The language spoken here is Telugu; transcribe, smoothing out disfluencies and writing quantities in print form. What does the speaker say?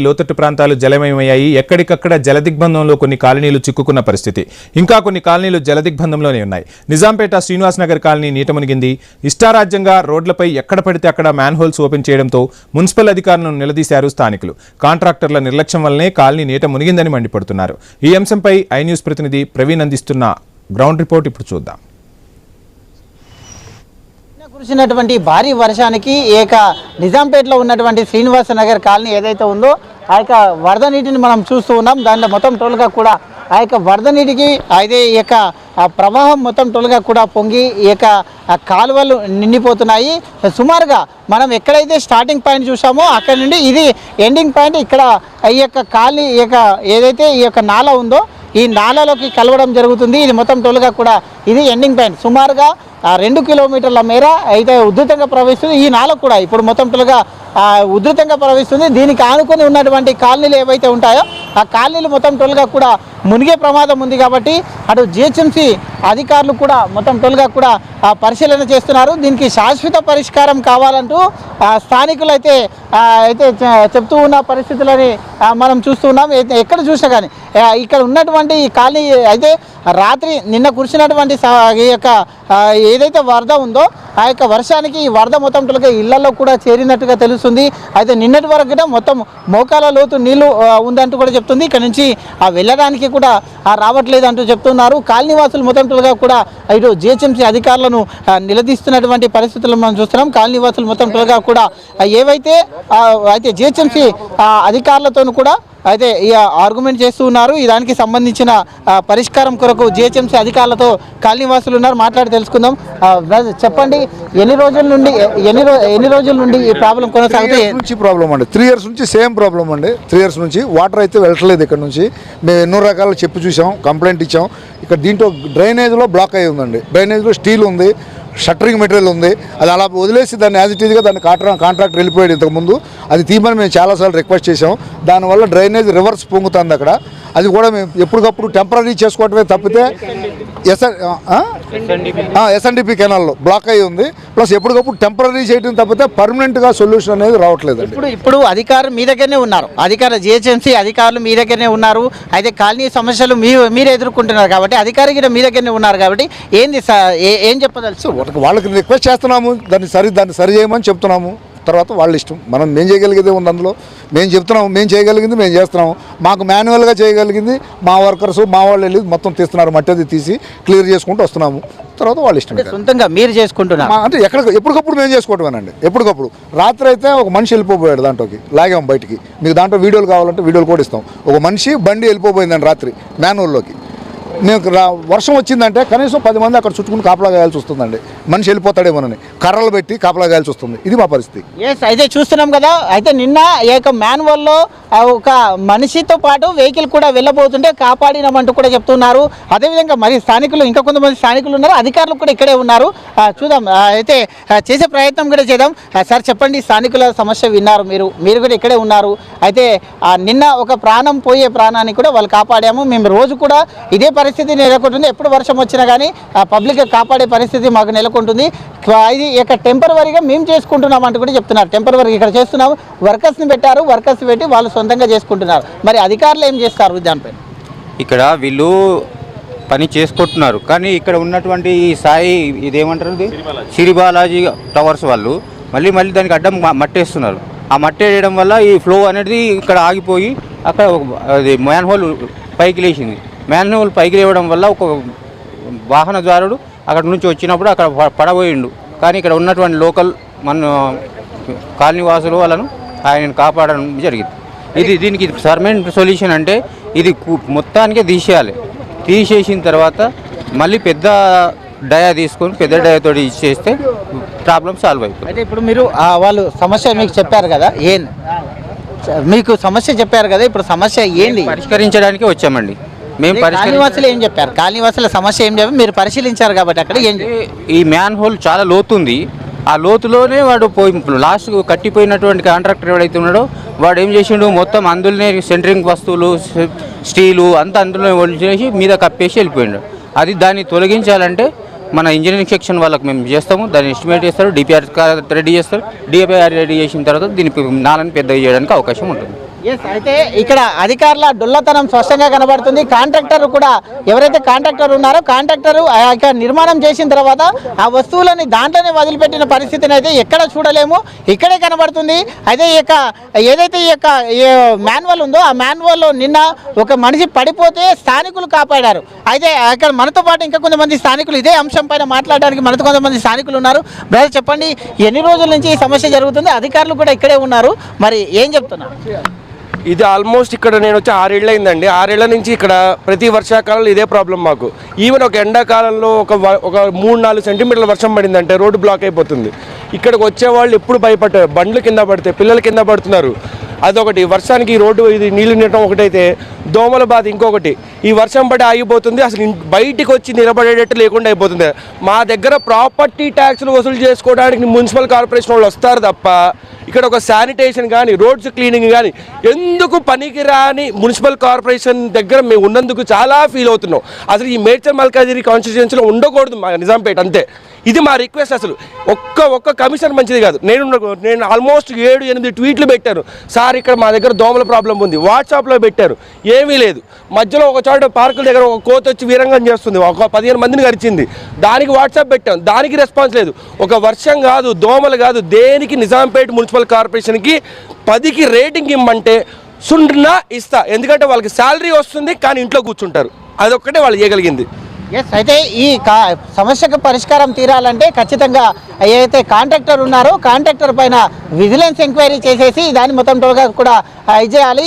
లోతట్టు ప్రాంతాలు జలమయమయ్యాయి. ఎక్కడికక్కడ జలదిగ్బంధంలో కొన్ని కాలనీలు చిక్కుకున్న పరిస్థితి. ఇంకా కొన్ని కాలనీలు జలదిగ్బంధంలోనే ఉన్నాయి. నిజాంపేట శ్రీనివాస్ నగర్ కాలనీ నీట మునిగింది. ఇష్టారాజ్యంగా రోడ్లపై ఎక్కడ పడితే అక్కడ మ్యాన్ హోల్స్ ఓపెన్ చేయడంతో మున్సిపల్ అధికారులను నిలదీశారు స్థానికులు. కాంట్రాక్టర్ల నిర్లక్ష్యం వల్లనే కాలనీ నీట మునిగిందని మండిపడుతున్నారు. ఈ అంశంపై ఐ న్యూస్ ప్రతినిధి ప్రవీణ్ అందిస్తున్న గ్రౌండ్ రిపోర్ట్ ఇప్పుడు చూద్దాం. కురిసినటువంటి భారీ వర్షానికి నిజాంపేటలో ఉన్నటువంటి శ్రీనివాస నగర్ కాలనీ ఏదైతే ఉందో ఆ యొక్క వరద నీటిని మనం చూస్తూ ఉన్నాం. దాంట్లో మొత్తం టోల్గా కూడా ఆ యొక్క వరద నీటికి అయితే ఈ యొక్క ప్రవాహం మొత్తం టోల్గా కూడా పొంగి ఈ యొక్క కాలువలు నిండిపోతున్నాయి. సుమారుగా మనం ఎక్కడైతే స్టార్టింగ్ పాయింట్ చూసామో అక్కడ నుండి ఇది ఎండింగ్ పాయింట్. ఇక్కడ ఈ యొక్క కాలనీ ఏదైతే ఈ యొక్క నాలా ఉందో ఈ నాలాలోకి కలవడం జరుగుతుంది. ఇది మొత్తం టోల్గా కూడా ఇది ఎండింగ్ పాయింట్. సుమారుగా 2 కిలోమీటర్ల మేర అయితే ఉధృతంగా ప్రవహిస్తుంది. ఈ నాల కూడా ఇప్పుడు మొత్తం టోల్గా ఉధృతంగా ప్రవహిస్తుంది. దీనికి ఆనుకొని ఉన్నటువంటి కాలనీలు ఏవైతే ఉంటాయో ఆ కాలనీలు మొత్తం టోల్గా కూడా మునిగే ప్రమాదం ఉంది. కాబట్టి అటు జిహెచ్ఎంసీ అధికారులు కూడా మొత్తం టోల్గా కూడా పరిశీలన చేస్తున్నారు. దీనికి శాశ్వత పరిష్కారం కావాలంటూ స్థానికులు అయితే చెప్తూ ఉన్న పరిస్థితులని మనం చూస్తున్నాం. ఎక్కడ చూసినా కానీ ఇక్కడ ఉన్నటువంటి ఈ కాలనీ అయితే రాత్రి నిన్న కురిసినటువంటి ఈ యొక్క ఏదైతే వరద ఉందో ఆ యొక్క వర్షానికి ఈ వరద మొత్తం టోల్గా ఇళ్లలో కూడా చేరినట్టుగా తెలుస్తుంది. అయితే నిన్నటి వరకు మొత్తం మోకాల లోతు నీళ్లు ఉందంటూ కూడా చెప్తుంది. ఇక్కడ నుంచి వెళ్ళడానికి కూడా రావట్లేదు అంటూ చెప్తున్నారు. కాలనీ వాసులు మొత్తం టోల్గా కూడా ఇటు జిహెచ్ఎంసీ అధికారులను నిలదీస్తున్నటువంటి పరిస్థితులను మనం చూస్తున్నాం. కాలనీ వాసులు మొత్తం టోల్గా కూడా ఏవైతే జిహెచ్ఎంసీ అధికారులతో కూడా అయితే ఈ ఆర్గ్యుమెంట్ చేస్తూ ఉన్నారు. దానికి సంబంధించిన పరిష్కారం కొరకు జిహెచ్ఎంసీ అధికారులతో కాలనీవాసులు ఉన్నారు. మాట్లాడి తెలుసుకుందాం. చెప్పండి, ఎన్ని రోజుల నుండి ఈ ప్రాబ్లం కొనసాగుతుంది? ప్రాబ్లం అండి 3 years నుంచి సేమ్ ప్రాబ్లం అండి. 3 years నుంచి వాటర్ అయితే వెళ్ళట్లేదు. ఇక్కడ నుంచి మేము ఎన్నో రకాల చెప్పి చూసాం, కంప్లైంట్ ఇచ్చాం. ఇక్కడ దీంట్లో డ్రైనేజ్లో బ్లాక్ అయ్యి ఉందండి. డ్రైనేజ్లో స్టీల్ ఉంది, షట్టరింగ్ మెటీరియల్ ఉంది. అది అలా వదిలేసి దాన్ని యాజ్ ఇట్ ఈజ్గా దాన్ని కాంట్రాక్ట్ వెళ్ళిపోయాడు ఇంతకుముందు. అది తీయమని మేము చాలాసార్లు రిక్వెస్ట్ చేసాం. దానివల్ల డ్రైనేజ్ రివర్స్ పొంగుతుంది అక్కడ. అది కూడా మేము ఎప్పటికప్పుడు టెంపరీ చేసుకోవటమే తప్పితే ఎస్ఎన్డిపి కెనాల్లో బ్లాక్ అయ్యి ఉంది. ప్లస్ ఎప్పటికప్పుడు టెంపరీ చేయడం తప్పితే పర్మనెంట్గా సొల్యూషన్ అనేది రావట్లేదు. ఇప్పుడు అధికారులు మీ దగ్గరనే ఉన్నారు, జిహెచ్ఎంసీ అధికారులు మీ దగ్గరనే ఉన్నారు. అయితే కాలనీ సమస్యలు మీరు ఎదుర్కొంటున్నారు కాబట్టి అధికారి మీ దగ్గరనే ఉన్నారు కాబట్టి ఏం చెప్పదలుచు? వాళ్ళకి రిక్వెస్ట్ చేస్తున్నాము, దాన్ని సరి చేయమని చెప్తున్నాము. తర్వాత వాళ్ళ ఇష్టం. మేము చేయగలిగేదే ఉంది అందులో. మేము చెప్తున్నాము, మేము చేయగలిగింది మేము చేస్తున్నాము. మాకు మాన్యువల్గా చేయగలిగింది మా వర్కర్స్ మా వాళ్ళు వెళ్ళి మొత్తం తీస్తున్నారు. మట్టి అది తీసి క్లియర్ చేసుకుంటూ వస్తున్నాము. తర్వాత వాళ్ళ ఇష్టం. సొంతంగా మీరు చేసుకుంటున్నారు అంటే ఎప్పటికప్పుడు మేము చేసుకోవటమేనండి. ఎప్పటికప్పుడు రాత్రి అయితే ఒక మనిషి వెళ్ళిపోయాడు, దాంట్లోకి లాగాము బయటికి. మీకు దాంట్లో వీడియోలు కావాలంటే వీడియోలు కూడా ఇస్తాం. ఒక మనిషి బండి వెళ్ళిపోయిందండి రాత్రి మ్యాన్హోల్లోకి. మేము వర్షం వచ్చిందంటే కనీసం 10 మంది అక్కడ చుట్టుకుని కాపలా గాయాల్సి వస్తుందండి. మనిషి వెళ్ళిపోతాడేమోనని కర్రలు పెట్టి కాపలా గాయాల్సి వస్తుంది. ఇది మా పరిస్థితి. అయితే చూస్తున్నాం కదా. అయితే నిన్న మ్యాన్హోల్లో ఒక మనిషితో పాటు వెహికల్ కూడా వెళ్ళబోతుంటే కాపాడినామంటూ కూడా చెప్తున్నారు. అదేవిధంగా మరి స్థానికులు ఇంకా కొంతమంది స్థానికులు ఉన్నారు, అధికారులు కూడా ఇక్కడే ఉన్నారు. చూద్దాం, అయితే చేసే ప్రయత్నం కూడా చేద్దాం. సార్ చెప్పండి, స్థానికుల సమస్య విన్నారు మీరు కూడా ఇక్కడే ఉన్నారు. అయితే నిన్న ఒక ప్రాణం పోయే ప్రాణాన్ని కూడా వాళ్ళు కాపాడాము. మేము రోజు కూడా ఇదే పరిస్థితి నెలకొంటుంది. ఎప్పుడు వర్షం వచ్చినా కానీ పబ్లిక్ కాపాడే పరిస్థితి మాకు నెలకొంటుంది. ఇది ఇక టెంపరవరీగా మేము చేసుకుంటున్నాం అంటూ కూడా చెప్తున్నారు. టెంపరవరీ ఇక్కడ చేస్తున్నాము, వర్కర్స్ని పెట్టారు, వర్కర్స్ పెట్టి వాళ్ళు సొంతంగా చేసుకుంటున్నారు. మరి అధికారులు ఏం చేస్తారు దానిపై? ఇక్కడ వీళ్ళు పని చేసుకుంటున్నారు. కానీ ఇక్కడ ఉన్నటువంటి సాయి ఇదేమంటారు, సిరిబాలాజీ టవర్స్ వాళ్ళు మళ్ళీ దానికి అడ్డం మట్టేస్తున్నారు. ఆ మట్టి వేయడం వల్ల ఈ ఫ్లో అనేది ఇక్కడ ఆగిపోయి అక్కడ అది మ్యాన్హోల్ పైకి లేచింది. మ్యాన్హోల్ పైకి లేవడం వల్ల ఒక వాహనదారుడు అక్కడ నుంచి వచ్చినప్పుడు అక్కడ పడబోయిండు. కానీ ఇక్కడ ఉన్నటువంటి లోకల్ మన కాలనీ వాసులు వాళ్ళను ఆయన కాపాడడం జరిగింది. దీనికి పర్మనెంట్ సొల్యూషన్ అంటే ఇది మొత్తానికే తీసేసిన తర్వాత మళ్ళీ పెద్ద డయా తీసుకొని పెద్ద డయాతో ఇచ్చేస్తే ప్రాబ్లం సాల్వ్ అయిపోతుంది. అయితే ఇప్పుడు మీరు వాళ్ళు సమస్య మీకు చెప్పారు కదా, ఇప్పుడు సమస్య ఏంది? పరిష్కరించడానికి వచ్చామండి మేము. కాలనీవాసులు ఏం చెప్పారు? కాలనీవాసుల సమస్య ఏం చెప్పారు? మీరు పరిశీలించారు కాబట్టి అక్కడ ఈ మ్యాన్ హోల్ చాలా లోతుంది. ఆ లోతులోనే వాడు లాస్ట్ కట్టిపోయినటువంటి కాంట్రాక్టర్ ఎవడైతే ఉన్నాడో వాడు ఏం చేసిండు, మొత్తం అందులోనే సెంటరింగ్ వస్తువులు స్టీలు అంతా అందులో చేసి మీద కప్పేసి వెళ్ళిపోయిండు. దాన్ని తొలగించాలంటే మన ఇంజనీరింగ్ సెక్షన్ వాళ్ళకి మేము చేస్తాము. దాన్ని ఎస్టిమేట్ చేస్తారు, డిపిఆర్ రెడీ చేస్తారు. డిపిఆర్ రెడీ చేసిన తర్వాత దీనికి నాలని పెద్దగా చేయడానికి అవకాశం ఉంటుంది. ఎస్, అయితే ఇక్కడ అధికారుల డొల్లతనం స్పష్టంగా కనబడుతుంది. కాంట్రాక్టర్ కూడా ఎవరైతే కాంట్రాక్టర్ ఉన్నారో కాంట్రాక్టర్ ఆ యొక్క నిర్మాణం చేసిన తర్వాత ఆ వస్తువులని దాంట్లోనే వదిలిపెట్టిన పరిస్థితిని అయితే ఎక్కడ చూడలేము, ఇక్కడే కనబడుతుంది. అయితే ఈ యొక్క ఏదైతే ఈ యొక్క మాన్యువల్ ఉందో ఆ మాన్యువల్లో నిన్న ఒక మనిషి పడిపోతే స్థానికులు కాపాడారు. అయితే అక్కడ మనతో పాటు ఇంకా కొంతమంది స్థానికులు ఇదే అంశం పైన మాట్లాడడానికి మనతో కొంతమంది స్థానికులు ఉన్నారు. బ్రదర్ చెప్పండి, ఎన్ని రోజుల నుంచి ఈ సమస్య జరుగుతుంది? అధికారులు కూడా ఇక్కడే ఉన్నారు, మరి ఏం చెప్తున్నారు? ఇది ఆల్మోస్ట్ ఇక్కడ నేను వచ్చి 6 ఏళ్ళు అయిందండి. 6 ఏళ్ల నుంచి ఇక్కడ ప్రతి వర్షాకాలంలో ఇదే ప్రాబ్లం మాకు. ఈవెన్ ఒక ఎండాకాలంలో ఒక 3-4 సెంటీమీటర్ల వర్షం పడిందంటే రోడ్డు బ్లాక్ అయిపోతుంది. ఇక్కడికి వచ్చేవాళ్ళు ఎప్పుడు భయపడ్డారు, బండ్లు కింద పడితే పిల్లలు కింద పడుతున్నారు. అదొకటి, వర్షానికి రోడ్డు ఇది నీళ్లు నిండటం ఒకటైతే దోమల బాధ ఇంకొకటి. ఈ వర్షం పడి ఆగిపోతుంది, అసలు బయటికి వచ్చి నిలబడేటట్టు లేకుండా అయిపోతుంది. మా దగ్గర ప్రాపర్టీ ట్యాక్స్లు వసూలు చేసుకోవడానికి మున్సిపల్ కార్పొరేషన్ వాళ్ళు వస్తారు తప్ప ఇక్కడ ఒక శానిటేషన్ కానీ రోడ్స్ క్లీనింగ్ కానీ ఎందుకు పనికిరాని మున్సిపల్ కార్పొరేషన్ దగ్గర మేము ఉన్నందుకు చాలా ఫీల్ అవుతున్నాం. అసలు ఈ మేడ్చల్ మల్కాజిగిరి కాన్స్టిట్యుయెన్సీలో ఉండకూడదు మా నిజాంపేట, అంతే. ఇది మా రిక్వెస్ట్. అసలు ఒక్క కమిషన్ మంచిది కాదు. నేను ఆల్మోస్ట్ 7-8 ట్వీట్లు పెట్టాను. సార్ ఇక్కడ మా దగ్గర దోమల ప్రాబ్లం ఉంది, వాట్సాప్లో పెట్టారు, ఏమీ లేదు. మధ్యలో ఒక చోట పార్కుల దగ్గర ఒక కోత వచ్చి వీరంగం చేస్తుంది, ఒక 15 మందిని గరిచింది, దానికి వాట్సాప్ పెట్టాం, దానికి రెస్పాన్స్ లేదు. ఒక వర్షం కాదు, దోమలు కాదు, దేనికి నిజాంపేట మున్సిపల్ కార్పొరేషన్కి 10కి రేటింగ్ ఇమ్మంటే 0 ఇస్తా. ఎందుకంటే వాళ్ళకి శాలరీ వస్తుంది కానీ ఇంట్లో కూర్చుంటారు, అదొక్కటే వాళ్ళు చేయగలిగింది. ఎస్, అయితే ఈ సమస్యకు పరిష్కారం తీరాలంటే ఖచ్చితంగా ఏదైతే కాంట్రాక్టర్ ఉన్నారో కాంట్రాక్టర్ పైన విజిలెన్స్ ఎంక్వైరీ చేసేసి దాన్ని మొత్తం టోల్గా కూడా ఇది చేయాలి.